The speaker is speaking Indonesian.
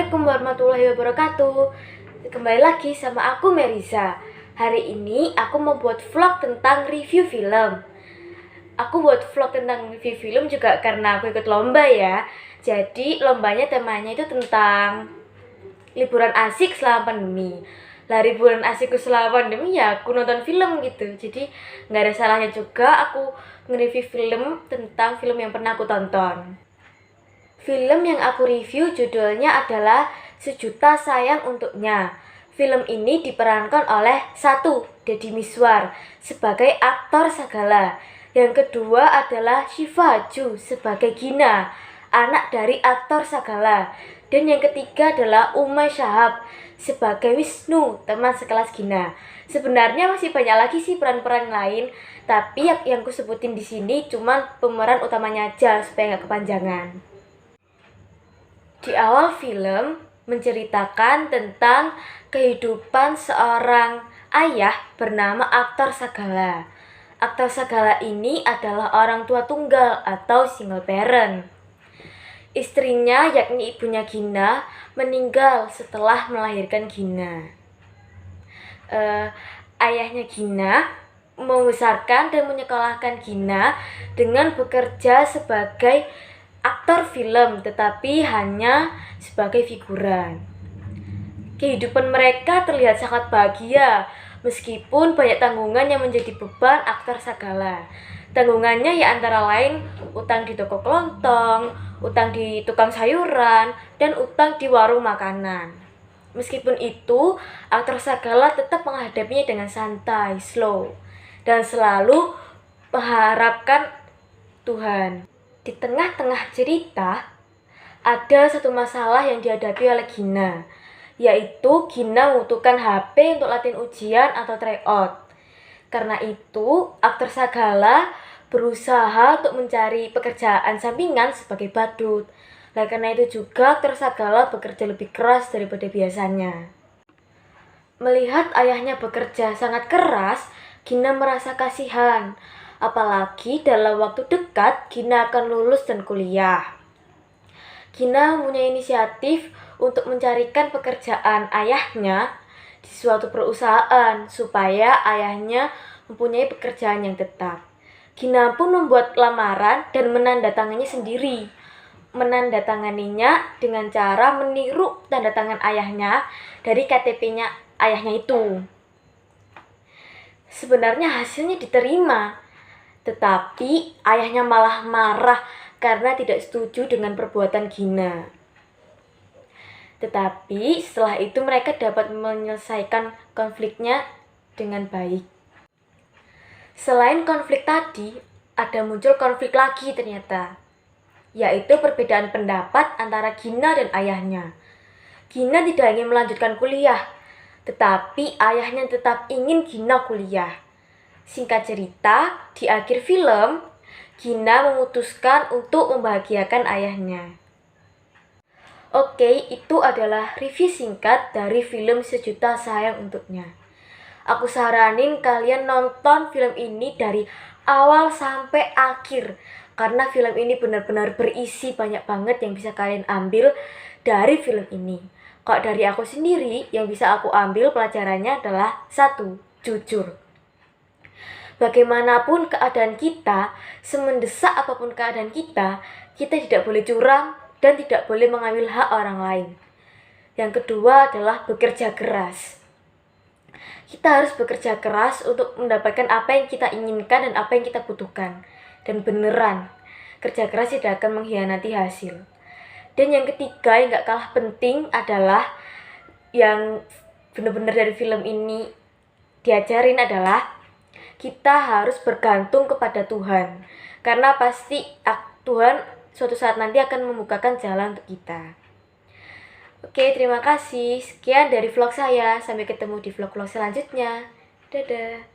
Assalamualaikum warahmatullahi wabarakatuh. Kembali lagi sama aku Meriza. Hari ini aku mau buat vlog tentang review film. Aku buat vlog tentang review film juga karena aku ikut lomba ya. Jadi lombanya temanya itu tentang liburan asik selama pandemi. Lah liburan asikku selama pandemi ya aku nonton film gitu. Jadi nggak ada salahnya juga aku nge-review film tentang film yang pernah aku tonton. Film yang aku review judulnya adalah Sejuta Sayang Untuknya. Film ini diperankan oleh satu, Deddy Mizwar sebagai aktor Sagala. Yang kedua adalah Syifa Ju sebagai Gina, anak dari aktor Sagala. Dan yang ketiga adalah Umay Shahab sebagai Wisnu, teman sekelas Gina. Sebenarnya masih banyak lagi sih peran-peran lain, tapi yang aku sebutin di sini cuman pemeran utamanya aja supaya nggak kepanjangan. Di awal film menceritakan tentang kehidupan seorang ayah bernama aktor Sagala. Aktor Sagala ini adalah orang tua tunggal atau single parent. Istrinya yakni ibunya Gina meninggal setelah melahirkan Gina. Ayahnya Gina membesarkan dan menyekolahkan Gina dengan bekerja sebagai aktor film, tetapi hanya sebagai figuran. Kehidupan mereka terlihat sangat bahagia, meskipun banyak tanggungan yang menjadi beban aktor Sagala. Tanggungannya ya antara lain utang di toko kelontong, utang di tukang sayuran, dan utang di warung makanan. Meskipun itu, aktor Sagala tetap menghadapinya dengan santai, slow, dan selalu mengharapkan Tuhan. Di tengah-tengah cerita, ada satu masalah yang dihadapi oleh Gina, yaitu Gina membutuhkan HP untuk latihan ujian atau tryout. Karena itu, aktor Sagala berusaha untuk mencari pekerjaan sampingan sebagai badut. Karena itu juga aktor Sagala bekerja lebih keras daripada biasanya. Melihat ayahnya bekerja sangat keras, Gina merasa kasihan. Apalagi dalam waktu dekat Gina akan lulus dan kuliah. Gina mempunyai inisiatif untuk mencarikan pekerjaan ayahnya di suatu perusahaan supaya ayahnya mempunyai pekerjaan yang tetap. Gina pun membuat lamaran dan menandatangannya sendiri. Menandatanganinya dengan cara meniru tanda tangan ayahnya dari KTP-nya ayahnya itu. Sebenarnya hasilnya diterima, tetapi ayahnya malah marah karena tidak setuju dengan perbuatan Gina. Tetapi setelah itu mereka dapat menyelesaikan konfliknya dengan baik. Selain konflik tadi, ada muncul konflik lagi ternyata, yaitu perbedaan pendapat antara Gina dan ayahnya. Gina tidak ingin melanjutkan kuliah, tetapi ayahnya tetap ingin Gina kuliah. Singkat cerita, di akhir film, Gina memutuskan untuk membahagiakan ayahnya. Oke, itu adalah review singkat dari film Sejuta Sayang Untuknya. Aku saranin kalian nonton film ini dari awal sampai akhir, karena film ini benar-benar berisi banyak banget yang bisa kalian ambil dari film ini. Kalau dari aku sendiri, yang bisa aku ambil pelajarannya adalah satu, jujur. Bagaimanapun keadaan kita, semendesak apapun keadaan kita tidak boleh curang dan tidak boleh mengambil hak orang lain. Yang kedua adalah bekerja keras. Kita harus bekerja keras untuk mendapatkan apa yang kita inginkan dan apa yang kita butuhkan. Dan beneran, kerja keras tidak akan mengkhianati hasil. Dan yang ketiga yang gak kalah penting adalah yang benar-benar dari film ini diajarin adalah kita harus bergantung kepada Tuhan, karena pasti Tuhan suatu saat nanti akan membukakan jalan untuk kita. Oke, terima kasih. Sekian dari vlog saya. Sampai ketemu di vlog-vlog selanjutnya. Dadah.